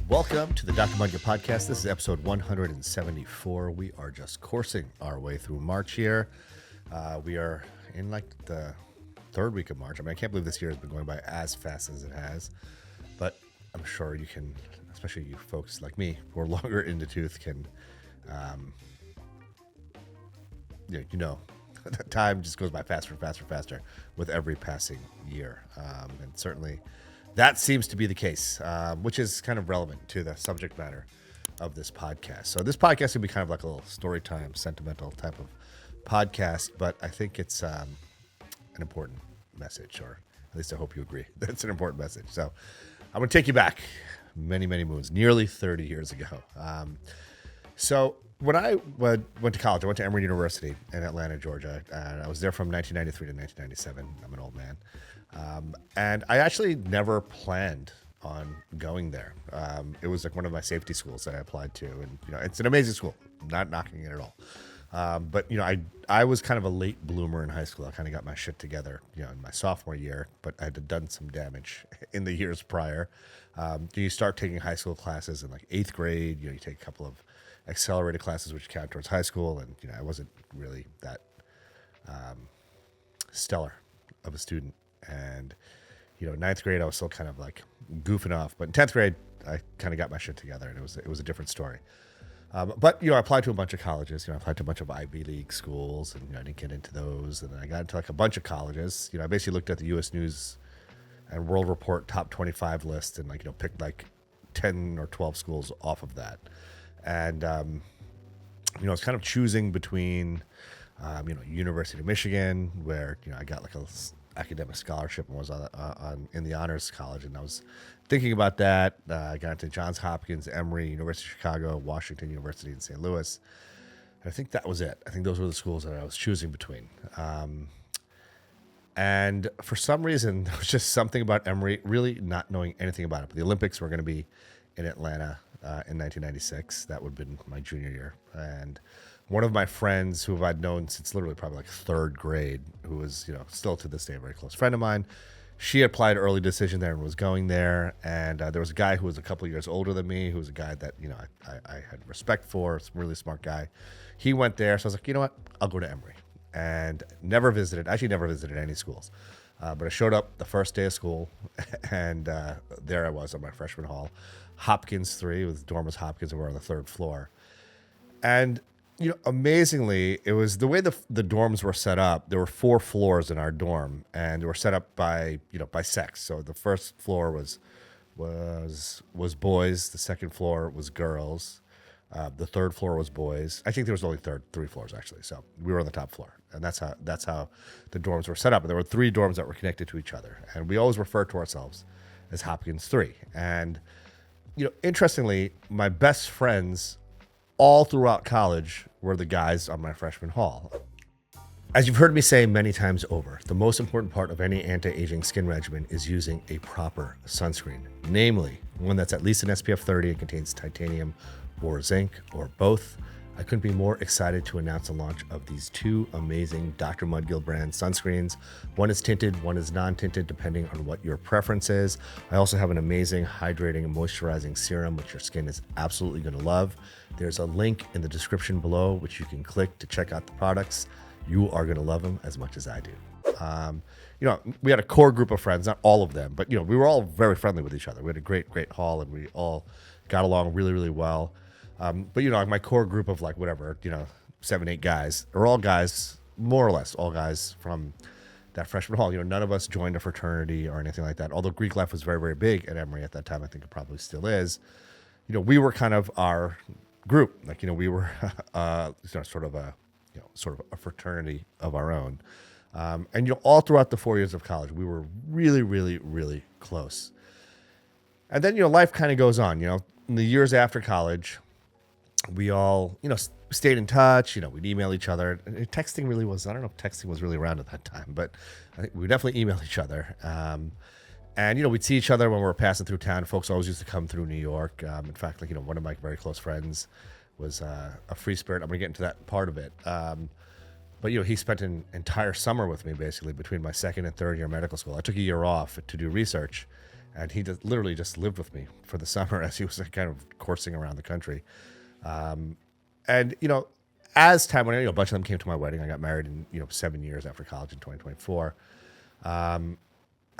Welcome to the Dr. Mudgil podcast. This is episode 174. We are just coursing our way through March here. We are in like the third week of March. I mean, I can't believe this year has been going by as fast as it has, but I'm sure you can, especially you folks like me who are longer in the tooth, can, time just goes by faster and faster and faster with every passing year. And certainly that seems to be the case, which is kind of relevant to the subject matter of this podcast. So this podcast will be kind of like a little story time, sentimental type of podcast, but I think it's an important message, or at least I hope you agree. That's an important message. So I'm going to take you back many, many moons, nearly 30 years ago. So when I went to college, I went to Emory University in Atlanta, Georgia, and I was there from 1993 to 1997. I'm an old man. And I actually never planned on going there. It was like one of my safety schools that I applied to, and it's an amazing school. Not knocking it at all. But I was kind of a late bloomer in high school. I kind of got my shit together, in my sophomore year, but I had done some damage in the years prior. You start taking high school classes in like 8th grade. You take a couple of accelerated classes which count towards high school, and I wasn't really that stellar of a student. And 9th grade I was still kind of like goofing off, but in 10th grade I kind of got my shit together, and it was a different story. But I applied to a bunch of colleges. I applied to a bunch of Ivy League schools, and I didn't get into those. And then I got into like a bunch of colleges. I basically looked at the U.S. News and World Report top 25 list, and picked like 10 or 12 schools off of that. And I was kind of choosing between University of Michigan, where I got like a academic scholarship and was in the honors college, and I was thinking about that. I got into Johns Hopkins, Emory, University of Chicago, Washington University in St. Louis. And I think that was it. I think those were the schools that I was choosing between. And for some reason, there was just something about Emory, really not knowing anything about it. But the Olympics were going to be in Atlanta in 1996. That would have been my junior year. And one of my friends who I'd known since literally probably like 3rd grade, who was, still to this day a very close friend of mine, she applied early decision there and was going there. And there was a guy who was a couple of years older than me, who was a guy that, I had respect for, some really smart guy. He went there. So I was like, you know what? I'll go to Emory. And never visited any schools. But I showed up the first day of school, and there I was on my freshman hall. Hopkins 3, with dorm was Hopkins, and we're on the 3rd floor. And amazingly, it was the way the dorms were set up. There were 4 floors in our dorm, and they were set up by sex. So the first floor was boys. The second floor was girls. The 3rd floor was boys. I think there was only 3 floors actually. So we were on the top floor, and that's how the dorms were set up. And there were 3 dorms that were connected to each other, and we always referred to ourselves as Hopkins 3. And interestingly, my best friends all throughout college were the guys on my freshman hall. As you've heard me say many times over, the most important part of any anti-aging skin regimen is using a proper sunscreen, namely one that's at least an SPF 30 and contains titanium or zinc or both. I couldn't be more excited to announce the launch of these 2 amazing Dr. Mudgil brand sunscreens. One is tinted, one is non-tinted, depending on what your preference is. I also have an amazing hydrating and moisturizing serum, which your skin is absolutely going to love. There's a link in the description below, which you can click to check out the products. You are going to love them as much as I do. We had a core group of friends, not all of them, but we were all very friendly with each other. We had a great, great hall, and we all got along really, really well. But my core group of 7, 8 guys are all guys, more or less all guys from that freshman hall. None of us joined a fraternity or anything like that. Although Greek life was very, very big at Emory at that time, I think it probably still is. We were kind of our group. We were sort of a fraternity of our own. And all throughout the 4 years of college, we were really, really, really close. And then life kind of goes on. In the years after college, we all, stayed in touch. We'd email each other. Texting really was, I don't know if texting was really around at that time, but I think we would definitely email each other. And, we'd see each other when we were passing through town. Folks always used to come through New York. In fact, one of my very close friends was a free spirit. I'm going to get into that part of it. But, he spent an entire summer with me, basically, between my 2nd and 3rd year medical school. I took a year off to do research. and he just literally just lived with me for the summer as he was like, kind of coursing around the country. And as time went on, a bunch of them came to my wedding. I got married in 7 years after college in 2024. I'm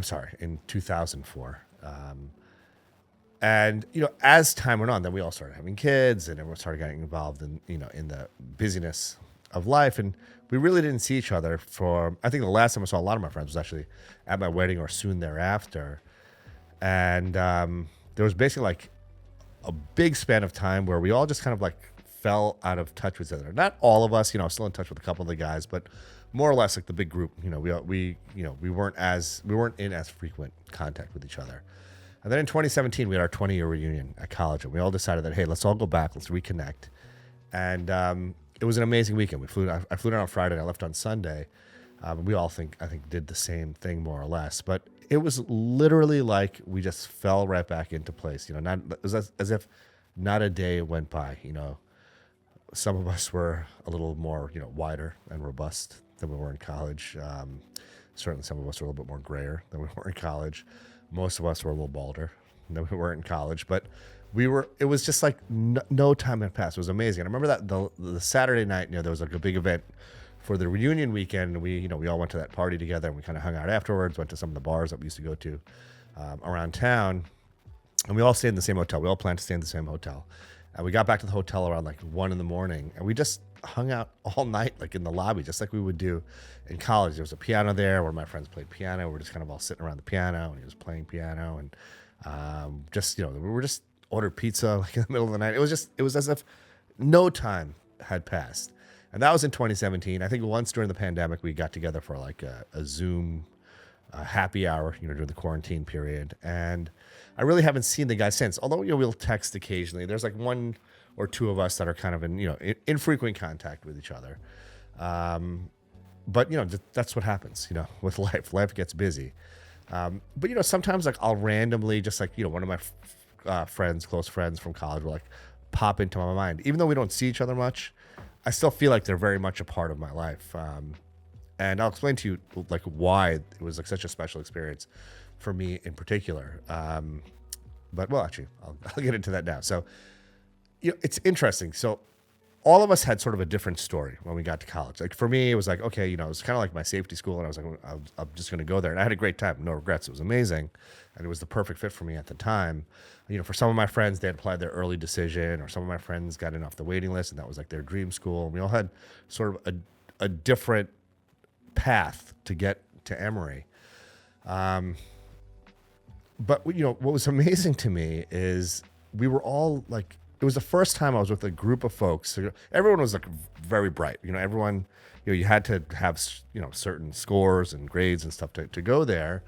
sorry, in 2004. And as time went on, then we all started having kids, and everyone started getting involved in in the busyness of life, and we really didn't see each other for. I think the last time I saw a lot of my friends was actually at my wedding or soon thereafter, and there was basically like a big span of time where we all just kind of like fell out of touch with each other. Not all of us, still in touch with a couple of the guys, but more or less like the big group. We weren't in as frequent contact with each other. And then in 2017, we had our 20-year reunion at college, and we all decided that, hey, let's all go back, let's reconnect. And it was an amazing weekend. I flew down on Friday, and I left on Sunday. We all I think did the same thing more or less, but it was literally like we just fell right back into place. It was as if not a day went by. Some of us were a little more wider and robust than we were in college. Certainly, some of us were a little bit more grayer than we were in college. Most of us were a little balder than we were in college, but it was just like no time had passed. It was amazing. And I remember that the Saturday night, there was like a big event for the reunion weekend. And we all went to that party together, and we kind of hung out afterwards, went to some of the bars that we used to go to around town. And we all stayed in the same hotel. We all planned to stay in the same hotel. And we got back to the hotel around like 1 a.m. and we just hung out all night, like in the lobby, just like we would do in college. There was a piano there where my friends played piano. We were just kind of all sitting around the piano, and he was playing piano, and we were just ordered pizza like in the middle of the night. It was as if no time had passed. And that was in 2017. I think once during the pandemic, we got together for like a Zoom happy hour, during the quarantine period. And I really haven't seen the guy since, although, we'll text occasionally. There's like one or two of us that are kind of in infrequent contact with each other. But, that's what happens, with life. Life gets busy. But, sometimes like I'll randomly just like, one of my close friends from college will like pop into my mind. Even though we don't see each other much, I still feel like they're very much a part of my life. And I'll explain to you like why it was like such a special experience for me in particular. But actually, I'll get into that now. So, it's interesting. So all of us had sort of a different story when we got to college. Like for me, it was like, okay, it was kind of like my safety school, and I was like, I'm just going to go there. And I had a great time, no regrets. It was amazing. And it was the perfect fit for me at the time. For some of my friends, they had applied their early decision, or some of my friends got in off the waiting list, and that was like their dream school. And we all had sort of a different path to get to Emory. But what was amazing to me is we were all like, it was the first time I was with a group of folks. Everyone was like very bright. Everyone, you had to have certain scores and grades and stuff to go there,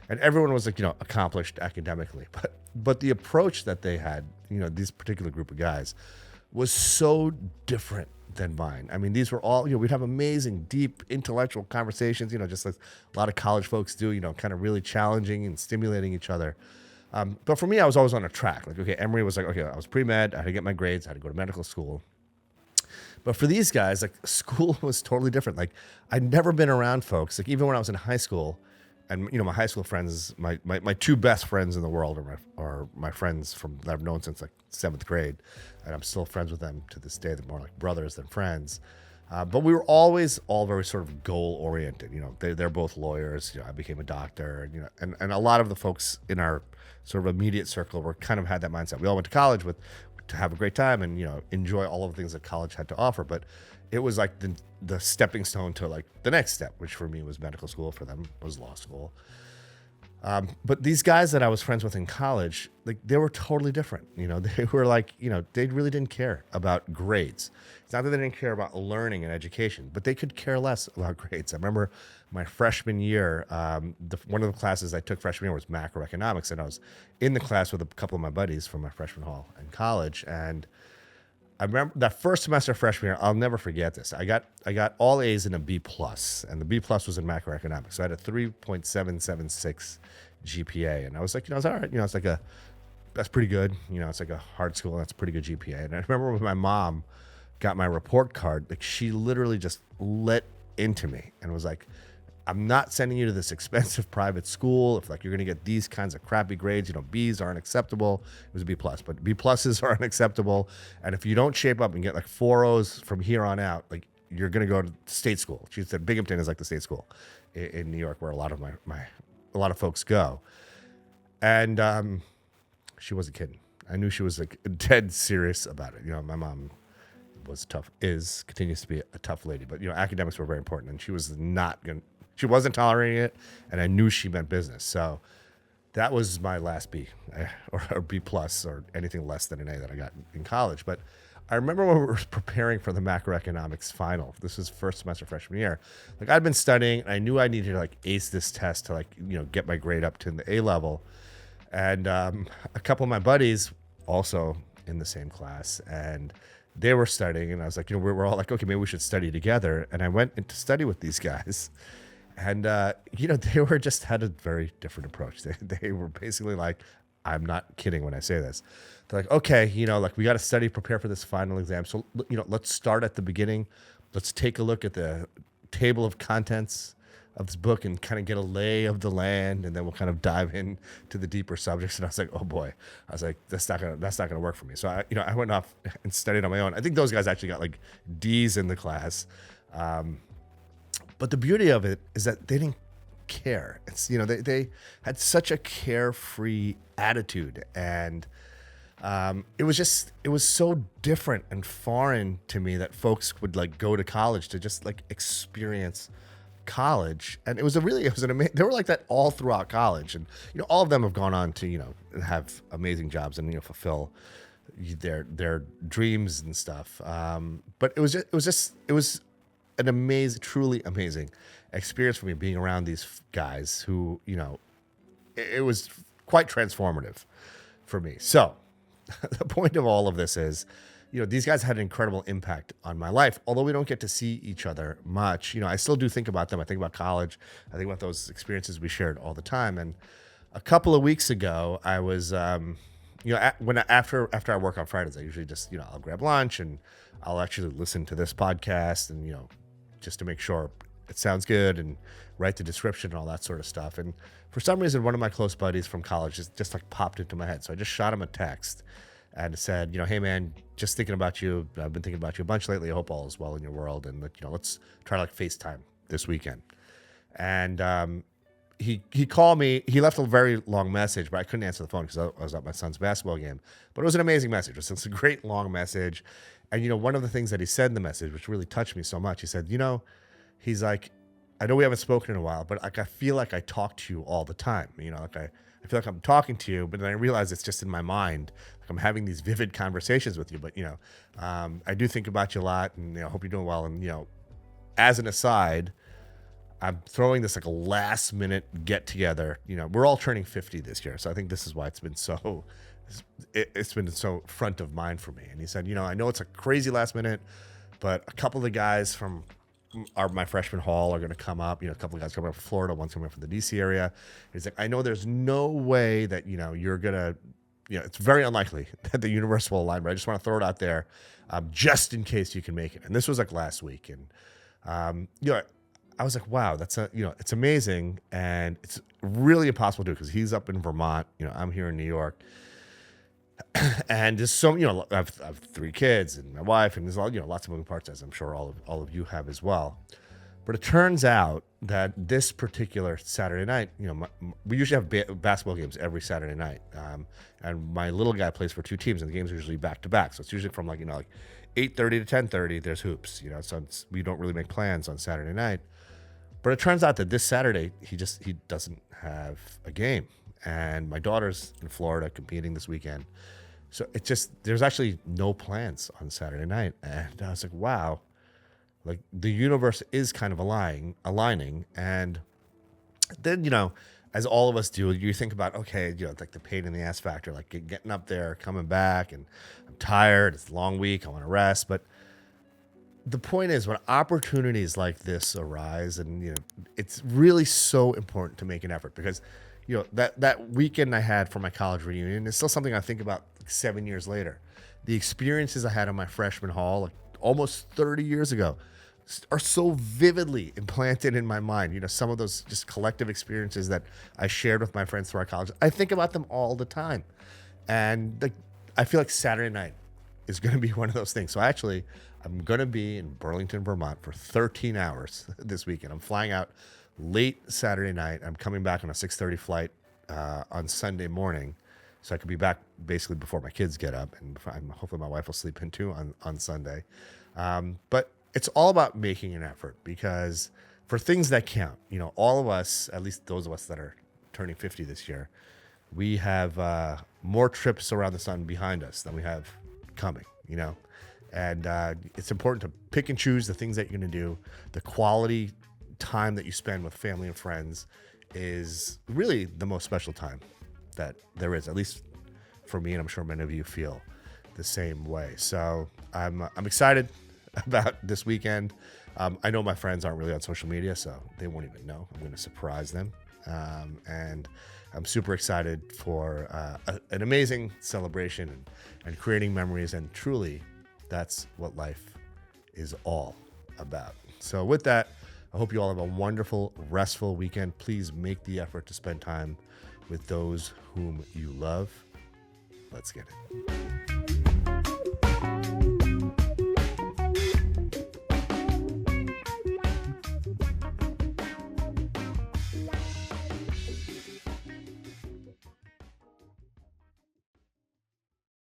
and everyone was like accomplished academically. But the approach that they had, this particular group of guys, was so different than mine. I mean, these were all, we'd have amazing, deep intellectual conversations, just like a lot of college folks do, kind of really challenging and stimulating each other. But for me, I was always on a track. Like, okay, Emory was like, okay, I was pre-med, I had to get my grades, I had to go to medical school. But for these guys, like, school was totally different. Like, I'd never been around folks. Like, even when I was in high school, and my high school friends, my two best friends in the world are my friends that I've known since like 7th grade, and I'm still friends with them to this day. They're more like brothers than friends. But we were always all very sort of goal oriented. They're both lawyers. I became a doctor, and a lot of the folks in our sort of immediate circle were kind of had that mindset. We all went to college to have a great time and enjoy all of the things that college had to offer. But it was like the stepping stone to like the next step, which for me was medical school. For them was law school. But these guys that I was friends with in college, like they were totally different. They were like, they really didn't care about grades. It's not that they didn't care about learning and education, but they could care less about grades. I remember my freshman year, one of the classes I took freshman year was macroeconomics, and I was in the class with a couple of my buddies from my freshman hall in college. And I remember that first semester of freshman year, I'll never forget this. I got all A's and a B plus, and the B plus was in macroeconomics. So I had a 3.776 GPA, and I was like, I was all right. It's like that's pretty good. It's like a hard school, and that's a pretty good GPA. And I remember when my mom got my report card, like she literally just lit into me and was like, I'm not sending you to this expensive private school. If like you're gonna get these kinds of crappy grades, B's aren't acceptable. It was a B plus, but B pluses are unacceptable. And if you don't shape up and get like 4.0s from here on out, like you're gonna go to state school. She said Binghamton is like the state school in New York, where a lot of a lot of folks go. And she wasn't kidding. I knew she was like dead serious about it. My mom was tough, continues to be a tough lady, but academics were very important, and she wasn't tolerating it, and I knew she meant business. So that was my last B, or B plus, or anything less than an A that I got in college. But I remember when we were preparing for the macroeconomics final. This was first semester freshman year. Like I'd been studying, and I knew I needed to like ace this test to like get my grade up to the A level. And a couple of my buddies also in the same class, and they were studying, and I was like, we're all like, okay, maybe we should study together. And I went in to study with these guys, and they were just had a very different approach. They were basically like, I'm not kidding when I say this. They're like, okay, like we got to study, prepare for this final exam. So let's start at the beginning. Let's take a look at the table of contents of this book and kind of get a lay of the land, and then we'll kind of dive in to the deeper subjects. And I was like, oh boy, I was like, that's not gonna work for me. So I went off and studied on my own. I think those guys actually got like D's in the class, but the beauty of it is that they didn't care. It's they had such a carefree attitude, and it was so different and foreign to me that folks would like go to college to just like experience college. And it was an amazing, they were like that all throughout college, and all of them have gone on to have amazing jobs and fulfill their dreams and stuff, but it was an amazing, truly amazing experience for me being around these guys who it was quite transformative for me. So the point of all of this is these guys had an incredible impact on my life. Although we don't get to see each other much, I still do think about them. I think about college. I think about those experiences we shared all the time. And a couple of weeks ago, I was, after I work on Fridays, I usually just, I'll grab lunch and I'll actually listen to this podcast and, just to make sure it sounds good and write the description and all that sort of stuff. And for some reason, one of my close buddies from college just like popped into my head. So I just shot him a text and said, hey man, just thinking about you. I've been thinking about you a bunch lately. I hope all is well in your world. And let's try to like FaceTime this weekend. And he called me. He left a very long message, but I couldn't answer the phone because I was at my son's basketball game. But it was an amazing message. It was a great long message. And one of the things that he said in the message, which really touched me so much, he said, he's like, I know we haven't spoken in a while, but like I feel like I talk to you all the time. Like I feel like I'm talking to you, but then I realize it's just in my mind. Like I'm having these vivid conversations with you, but I do think about you a lot, and hope you're doing well. And as an aside, I'm throwing this like a last minute get together. We're all turning 50 this year, so I think this is why it's been so front of mind for me. And he said, I know it's a crazy last minute, but a couple of the guys from my freshman hall are going to come up. A couple of guys coming up from Florida, one's coming up from the DC area. He's like, I know there's no way that you're gonna. It's very unlikely that the universe will align, but I just want to throw it out there, just in case you can make it. And this was like last week, and I was like, wow, that's it's amazing, and it's really impossible to do because he's up in Vermont. I'm here in New York. And there's so I have 3 kids and my wife, and there's lots of moving parts, as I'm sure all of you have as well. But it turns out that this particular Saturday night, we usually have basketball games every Saturday night, and my little guy plays for 2 teams, and the games are usually back to back. So it's usually from like 8:30 to 10:30. There's hoops, so we don't really make plans on Saturday night. But it turns out that this Saturday he doesn't have a game. And my daughter's in Florida competing this weekend. So there's actually no plans on Saturday night. And I was like, wow, like the universe is kind of aligning. And then, as all of us do, you think about, okay, like the pain in the ass factor, like getting up there, coming back, and I'm tired. It's a long week. I want to rest. But the point is, when opportunities like this arise, and, it's really so important to make an effort because that weekend I had for my college reunion is still something I think about 7 years later. The experiences I had in my freshman hall, like almost 30 years ago, are so vividly implanted in my mind. You know, some of those just collective experiences that I shared with my friends throughout college. I think about them all the time. And I feel like Saturday night is going to be one of those things. So I'm going to be in Burlington, Vermont for 13 hours this weekend. I'm flying out late Saturday night. I'm coming back on a 6:30 flight on Sunday morning. So I could be back basically before my kids get up, and hopefully my wife will sleep in too on Sunday. But it's all about making an effort, because for things that count, you know, all of us, at least those of us that are turning 50 this year, we have more trips around the sun behind us than we have coming, you know. And it's important to pick and choose the things that you're going to do. The quality time that you spend with family and friends is really the most special time that there is, at least for me, and I'm sure many of you feel the same way. So I'm excited about this weekend. I know my friends aren't really on social media, so they won't even know. I'm going to surprise them. And I'm super excited for an amazing celebration and creating memories. And truly, that's what life is all about. So with that, I hope you all have a wonderful, restful weekend. Please make the effort to spend time with those whom you love. Let's get it.